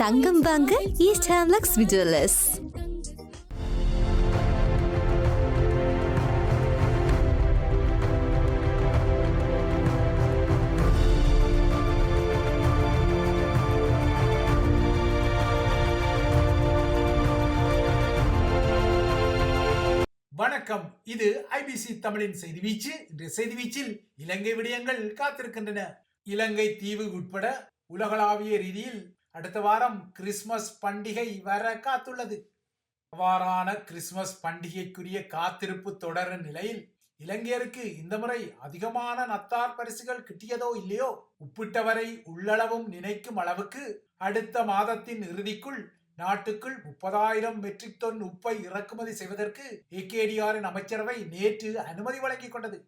தங்கம் வாங்க ஈஸ்ட் ஹேம்லக்ஸ் விஜுவலர்ஸ். வணக்கம். இது ஐபிசி தமிழின் செய்தி வீச்சு. இன்றைய செய்தி வீச்சில் இலங்கை விடயங்கள் காத்திருக்கின்றன. இலங்கை தீவு உட்பட உலகளாவிய ரீதியில் அடுத்த வாரம் கிறிஸ்துமஸ் பண்டிகை வர காத்துள்ளது. அவ்வாறான கிறிஸ்துமஸ் பண்டிகைக்குரிய காத்திருப்பு தொடரும் நிலையில் இலங்கையருக்கு இந்த முறை அதிகமான நத்தார் பரிசுகள் கிட்டியதோ இல்லையோ, உப்பிட்டவரை உள்ளளவும் நினைக்கும் அளவுக்கு அடுத்த மாதத்தின் இறுதிக்குள் நாட்டுக்குள் 30,000 மெட்ரிக் டன் உப்பை இறக்குமதி செய்வதற்கு ஏகேடிஆரின் அமைச்சரவை நேற்று அனுமதி வழங்கிக் கொண்டது.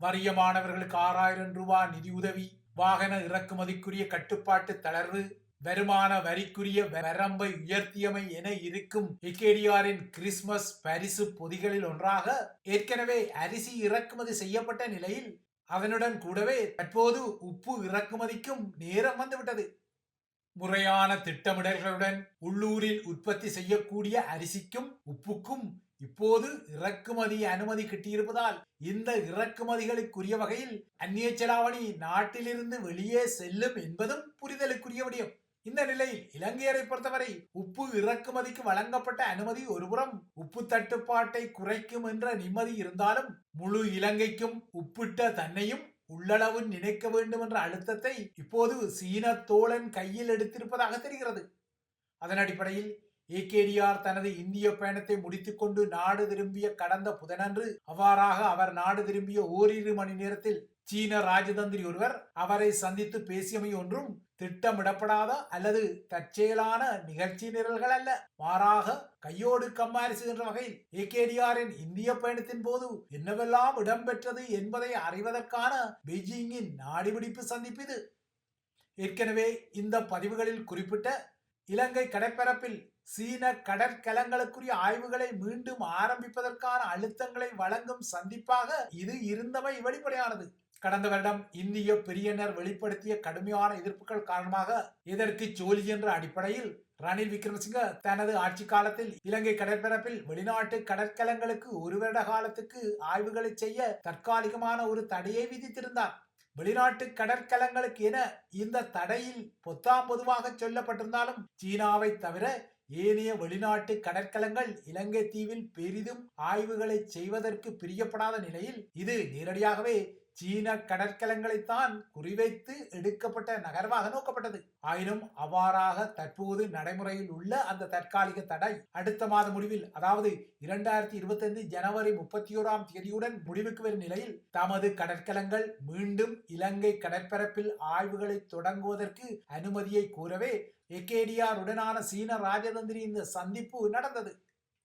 வறிய மாணவர்களுக்கு 6,000 ரூபாய் நிதியுதவி, வாகன இறக்குமதிக்குரிய கட்டுப்பாட்டு தளர்வு, வருமான வரிக்குரிய வரம்பை உயர்த்தியமை என இருக்கும் ஏகேடிஆரின் கிறிஸ்துமஸ் பரிசு பொதிகளில் ஒன்றாக ஏற்கனவே அரிசி இறக்குமதி செய்யப்பட்ட நிலையில் அதனுடன் கூடவே தற்போது உப்பு இறக்குமதிக்கும் நேரம் வந்துவிட்டது. முறையான திட்டமிடல்களுடன் உள்ளூரில் உற்பத்தி செய்யக்கூடிய அரிசிக்கும் உப்புக்கும் இப்போது இறக்குமதி அனுமதி கிட்டியிருப்பதால் இந்த இறக்குமதிகளுக்குரிய வகையில் அந்நிய செலாவணி நாட்டிலிருந்து வெளியே செல்லும் என்பதும் புரிதலுக்குரிய விடயம். இந்த நிலையில் இலங்கையரை பொறுத்தவரை உப்பு இறக்குமதிக்கு வழங்கப்பட்ட அனுமதி ஒருபுறம் உப்பு தட்டுப்பாட்டை குறைக்கும் என்ற நிம்மதி இருந்தாலும் முழு இலங்கைக்கும் உப்பிட்ட தன்னையும் உள்ளளவு நினைக்க வேண்டும் என்ற அழுத்தத்தை இப்போது சீன தோழன் கையில் எடுத்திருப்பதாக தெரிகிறது. அதன் அடிப்படையில் ஏகேடிஆர் தனது இந்திய பயணத்தை முடித்துக்கொண்டு நாடு திரும்பிய கடந்த புதனன்று அவ்வாறாக அவர் நாடு திரும்பிய ஓரிரு மணி நேரத்தில் சீன ராஜதந்திரி ஒருவர் அவரை சந்தித்து பேசியமை ஒன்றும் திட்டமிடப்படாத அல்லது தற்செயலான நிகழ்ச்சி நிரல்கள் அல்ல. மாறாக கையோடு கம்மாரிசு என்ற வகையில் ஏகேடிஆரின் இந்திய பயணத்தின் போது என்னவெல்லாம் இடம்பெற்றது என்பதை அறிவதற்கான பெய்ஜிங்கின் நாடிபிடிப்பு சந்திப்பு இது. ஏற்கனவே இந்த பதிவுகளில் குறிப்பிட்ட இலங்கை கடற்பரப்பில் சீன கடற்கலங்களுக்குரிய ஆய்வுகளை மீண்டும் ஆரம்பிப்பதற்கான அழுத்தங்களை வழங்கும் சந்திப்பாக இது இருந்தமை வெளிப்படையானது. கடந்த வருடம் இந்திய பெரியனர் வெளிப்படுத்திய கடுமையான எதிர்ப்புகள் காரணமாக இதற்கு சோழி என்ற அடிப்படையில் ரணில் விக்ரமசிங்க தனது ஆட்சி காலத்தில் இலங்கை கடற்பரப்பில் வெளிநாட்டு கடற்கலங்களுக்கு ஒரு வருட காலத்துக்கு ஆய்வுகளை செய்ய தற்காலிகமான ஒரு தடையை விதித்திருந்தார். வெளிநாட்டு கடற்கலங்களுக்கு என இந்த தடையில் பொதுவாக சொல்லப்பட்டிருந்தாலும் சீனாவை தவிர ஏனைய வெளிநாட்டு கடற்கலங்கள் இலங்கை தீவில் பெரிதும் ஆய்வுகளை செய்வதற்கு பிரியப்படாத நிலையில் இது நேரடியாகவே சீன கடற்கலங்களைத்தான் குறிவைத்து எடுக்கப்பட்ட நகர்வாக நோக்கப்பட்டது. ஆயினும் அவ்வாறாக தற்போது நடைமுறையில் உள்ள அந்த தற்காலிக தடை அடுத்த மாத முடிவில், அதாவது 2025 ஜனவரி 31 முடிவுக்கு வரும் நிலையில் தமது கடற்கலங்கள் மீண்டும் இலங்கை கடற்பரப்பில் ஆய்வுகளை தொடங்குவதற்கு அனுமதியை கோரவே ஏகேடிஆர் உடனான சீன ராஜதந்திரி இந்த சந்திப்பு நடந்தது.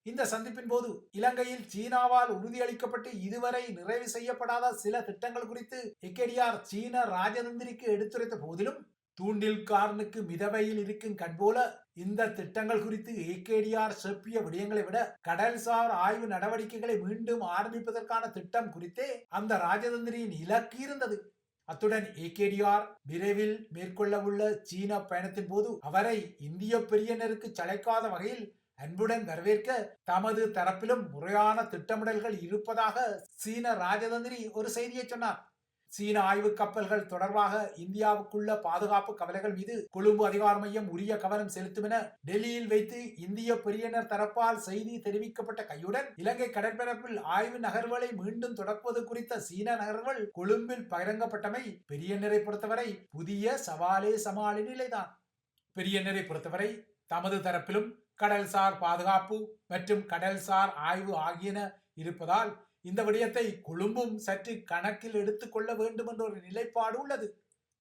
இந்த சந்திப்பின் போது இலங்கையில் சீனாவால் உறுதியளிக்கப்பட்டு இதுவரை நிறைவு செய்யப்படாத சில திட்டங்கள் குறித்து ஏகேடிஆர் சீன ராஜதந்திரிக்கு எடுத்துரைத்த போதிலும் தூண்டில்காரனுக்கு மிதவையில் இருக்கும் கண்போல இந்த திட்டங்கள் குறித்து ஏகேடிஆர் செப்பிய விடயங்களை விட கடல்சார் ஆய்வு நடவடிக்கைகளை மீண்டும் ஆரம்பிப்பதற்கான திட்டம் குறித்தே அந்த ராஜதந்திரியின் இலக்கு இருந்தது. அத்துடன் ஏகேடிஆர் விரைவில் மேற்கொள்ளவுள்ள சீன பயணத்தின் போது அவரை இந்திய பெரியனருக்கு சளைக்காத வகையில் அன்புடன் வரவேற்க தமது தரப்பிலும் முறையான திட்டமிடல்கள் இருப்பதாக சீன ராஜதந்திரி ஒரு செய்தியை சொன்னார். சீன ஆய்வு கப்பல்கள் தொடர்பாக இந்தியாவுக்குள்ள பாதுகாப்பு கவலைகள் மீது கொழும்பு அதிகார மையம் உரிய கவனம் செலுத்தும் என டெல்லியில் வைத்து இந்திய பெரியனர் தரப்பால் செய்தி தெரிவிக்கப்பட்ட கையுடன் இலங்கை கடற்பரப்பில் ஆய்வு நகர்வுகளை மீண்டும் தொடக்குவது குறித்த சீன நகர்வுகள் கொழும்பில் பகிரங்கப்பட்டமை பெரியனரை பொறுத்தவரை புதிய சவாலே சமாளி நிலைதான். பெரியனரை பொறுத்தவரை தமது தரப்பிலும் கடல்சார் பாதுகாப்பு மற்றும் கடல்சார் ஆய்வு ஆகியன இருப்பதால் இந்த விடயத்தை கொழும்பும் சற்று கணக்கில் எடுத்துக்கொள்ள வேண்டும் என்ற ஒரு நிலைப்பாடு உள்ளது.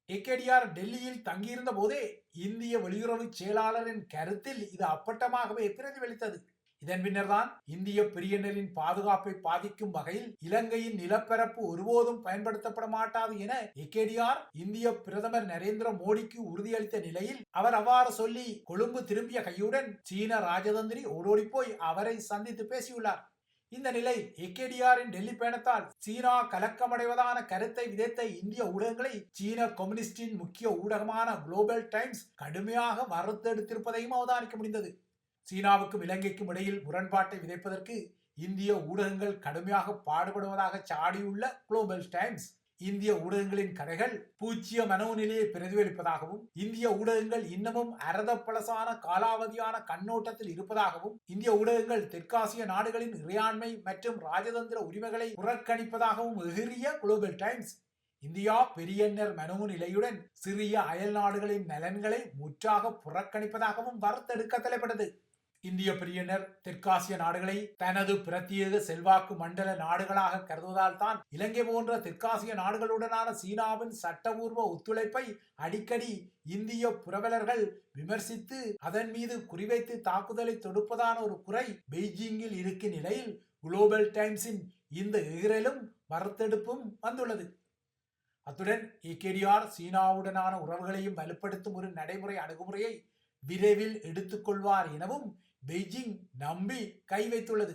ஏகேடிஆர் டெல்லியில் தங்கியிருந்த போதே இந்திய வெளியுறவு செயலாளரின் கருத்தில் இது அப்பட்டமாகவே பிரதிபலித்தது. இதன் பின்னர் தான் இந்திய பெரியனரின் பாதுகாப்பை பாதிக்கும் வகையில் இலங்கையின் நிலப்பரப்பு ஒருபோதும் பயன்படுத்தப்பட மாட்டாது என ஏகேடிஆர் இந்திய பிரதமர் நரேந்திர மோடிக்கு உறுதியளித்த நிலையில் அவர் அவ்வாறு சொல்லி கொழும்பு திரும்பிய கையுடன் சீன ராஜதந்திரி ஓடோடி போய் அவரை சந்தித்து பேசியுள்ளார். இந்த நிலை ஏகேடிஆரின் டெல்லி பயணத்தால் சீனா கலக்கமடைவதான கருத்தை விதைத்த இந்திய ஊடகங்களை சீன கம்யூனிஸ்டின் முக்கிய ஊடகமான குளோபல் டைம்ஸ் கடுமையாக வறுத்தெடுத்திருப்பதையும் அவதானிக்க முடிந்தது. சீனாவுக்கும் இலங்கைக்கும் இடையில் முரண்பாட்டை விதைப்பதற்கு இந்திய ஊடகங்கள் கடுமையாக பாடுபடுவதாக சாடியுள்ள குளோபல் டைம்ஸ் இந்திய ஊடகங்களின் கதைகள் பூச்சிய மனோநிலையை பிரதிபலிப்பதாகவும் இந்திய ஊடகங்கள் இன்னமும் அரதப்பழசான காலாவதியான கண்ணோட்டத்தில் இருப்பதாகவும் இந்திய ஊடகங்கள் தெற்காசிய நாடுகளின் இறையாண்மை மற்றும் ராஜதந்திர உரிமைகளை புறக்கணிப்பதாகவும் எகிறிய குளோபல் டைம்ஸ் இந்தியா பெரியன்னர் மனோநிலையுடன் சிறிய அயல் நாடுகளின் நலன்களை முற்றாக புறக்கணிப்பதாகவும் வறுத்தெடுக்க தலைப்பட்டது. இந்திய பிரியனர் தெற்காசிய நாடுகளை தனது பிரத்யேக செல்வாக்கு மண்டல நாடுகளாக கருதுவதால் தான் இலங்கை போன்ற தெற்காசிய நாடுகளுடனான சீனாவின் சட்டபூர்வ ஒத்துழைப்பை அடிக்கடி இந்திய புரவலர்கள் விமர்சித்து அதன் மீது குறிவைத்து தாக்குதலை தொடுப்பதான ஒரு குறை பெய்ஜிங்கில் இருக்கும் நிலையில் குளோபல் டைம்ஸின் இந்த எகிரலும் வறுத்தெடுப்பும் வந்துள்ளது. அத்துடன் ஏகேடிஆர் சீனாவுடனான உறவுகளையும் வலுப்படுத்தும் ஒரு நடைமுறை அணுகுமுறையை விரைவில் எடுத்துக்கொள்வார் எனவும் பெய்ஜிங் நம்பி கை வைத்துள்ளது.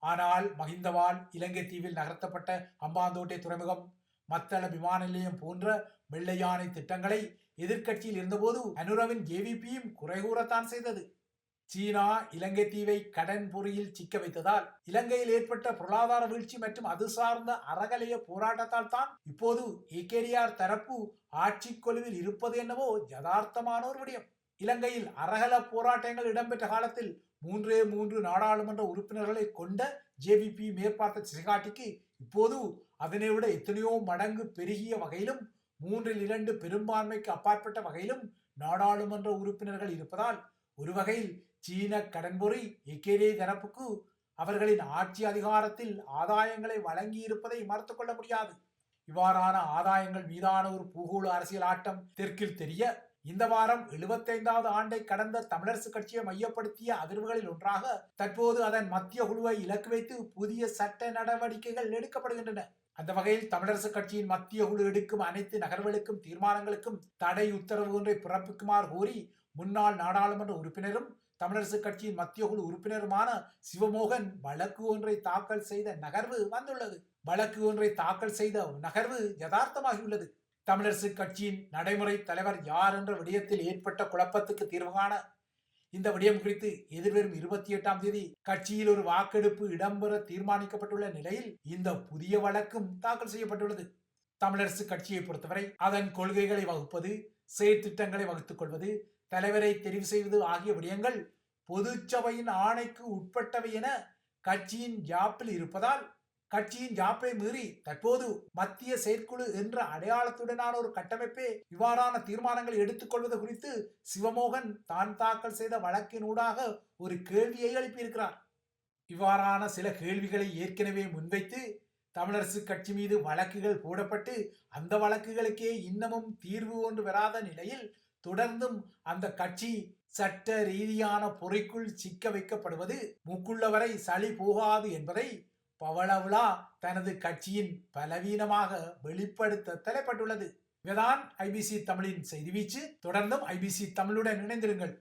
ஆனால் மஹிந்தவால் இலங்கை தீவில் நகர்த்தப்பட்ட அம்பாந்தோட்டை துறைமுகம் மத்தள விமான நிலையம் போன்ற வெள்ளை யானை திட்டங்களை எதிர்க்கட்சியில் இருந்தபோது அனுரவின் ஜேவிபியும் குறை கூறத்தான் செய்தது. சீனா இலங்கை தீவை கடன் பொறியில் சிக்க வைத்ததால் இலங்கையில் ஏற்பட்ட பொருளாதார வீழ்ச்சி மற்றும் அது சார்ந்த அறகலைய போராட்டத்தால் தான் இப்போது ஏகேடிஆர் தரப்பு ஆட்சி கொலுவில் இருப்பது என்னவோ யதார்த்தமான ஒரு விடயம். இலங்கையில் அறகல போராட்டங்கள் இடம்பெற்ற காலத்தில் 3 நாடாளுமன்ற உறுப்பினர்களை கொண்ட ஜேவிபி மேற்பார்த்த திசைகாட்டிக்கு இப்போது அதனை விட எத்தனையோ மடங்கு பெருகிய வகையிலும் 3/2 பெரும்பான்மைக்கு அப்பாற்பட்ட வகையிலும் நாடாளுமன்ற உறுப்பினர்கள் இருப்பதால் ஒரு வகையில் சீன கடன்பொறி ஏகேடிஐ தரப்புக்கு அவர்களின் ஆட்சி அதிகாரத்தில் ஆதாயங்களை வழங்கி இருப்பதை மறுத்து கொள்ள முடியாது. இவ்வாறான ஆதாயங்கள் மீதான ஒரு பூகோள அரசியல் ஆட்டம் தெற்கில் தெரிய இந்த வாரம் 75வது ஆண்டை கடந்த தமிழரசு கட்சியை மையப்படுத்திய அதிர்வுகளில் ஒன்றாக தற்போது அதன் மத்திய குழுவை இலக்கு வைத்து புதிய சட்ட நடவடிக்கைகள் எடுக்கப்படுகின்றன. அந்த வகையில் தமிழரசு கட்சியின் மத்திய குழு எடுக்கும் அனைத்து நகர்வுகளுக்கும் தீர்மானங்களுக்கும் தடை உத்தரவு ஒன்றை பிறப்பிக்குமாறு கோரி முன்னாள் நாடாளுமன்ற உறுப்பினரும் தமிழரசு கட்சியின் மத்திய குழு உறுப்பினருமான சிவமோகன் வழக்கு ஒன்றை தாக்கல் செய்த நகர்வு வந்துள்ளது. வழக்கு ஒன்றை தாக்கல் செய்த நகர்வு யதார்த்தமாகியுள்ளது. தமிழரசு கட்சியின் நடைமுறை தலைவர் யார் என்ற விடயத்தில் ஏற்பட்ட குழப்பத்துக்கு தீர்வு காண இந்த விடயம் குறித்து எதிர்வரும் 28ஆம் தேதி கட்சியில் ஒரு வாக்கெடுப்பு இடம்பெற தீர்மானிக்கப்பட்டுள்ள நிலையில் இந்த புதிய வழக்கும் தாக்கல் செய்யப்பட்டுள்ளது. தமிழரசு கட்சியை பொறுத்தவரை அதன் கொள்கைகளை வகுப்பது, செயற்திட்டங்களை வகுத்துக் கொள்வது, தலைவரை தெரிவு செய்வது ஆகிய விடயங்கள் பொதுச்சபையின் ஆணைக்கு உட்பட்டவை என கட்சியின் ஜாப்பில் இருப்பதால் கட்சியின் ஜாப்பை மீறி தற்போது மத்திய செயற்குழு என்ற அடையாளத்துடனான ஒரு கட்டமைப்பே இவ்வாறான தீர்மானங்களை எடுத்துக்கொள்வது குறித்து சிவமோகன் தான் தாக்கல் செய்த வழக்கினூடாக ஒரு கேள்வியை எழுப்பியிருக்கிறார். இவ்வாறான சில கேள்விகளை ஏற்கனவே முன்வைத்து தமிழரசு கட்சி மீது வழக்குகள் போடப்பட்டு அந்த வழக்குகளுக்கே இன்னமும் தீர்வு ஒன்று வராத நிலையில் தொடர்ந்தும் அந்த கட்சி சட்ட ரீதியான பொறைக்குள் சிக்க வைக்கப்படுவது மூக்குள்ளவரை சளி போகாது என்பதை பவளவிழா தனது கட்சியின் பலவீனமாக வெளிப்படுத்த தலைப்பட்டுள்ளது. இவைதான் ஐபிசி தமிழின் செய்தி வீச்சு. தொடர்ந்தும் ஐபிசி தமிழுடன் இணைந்திருங்கள்.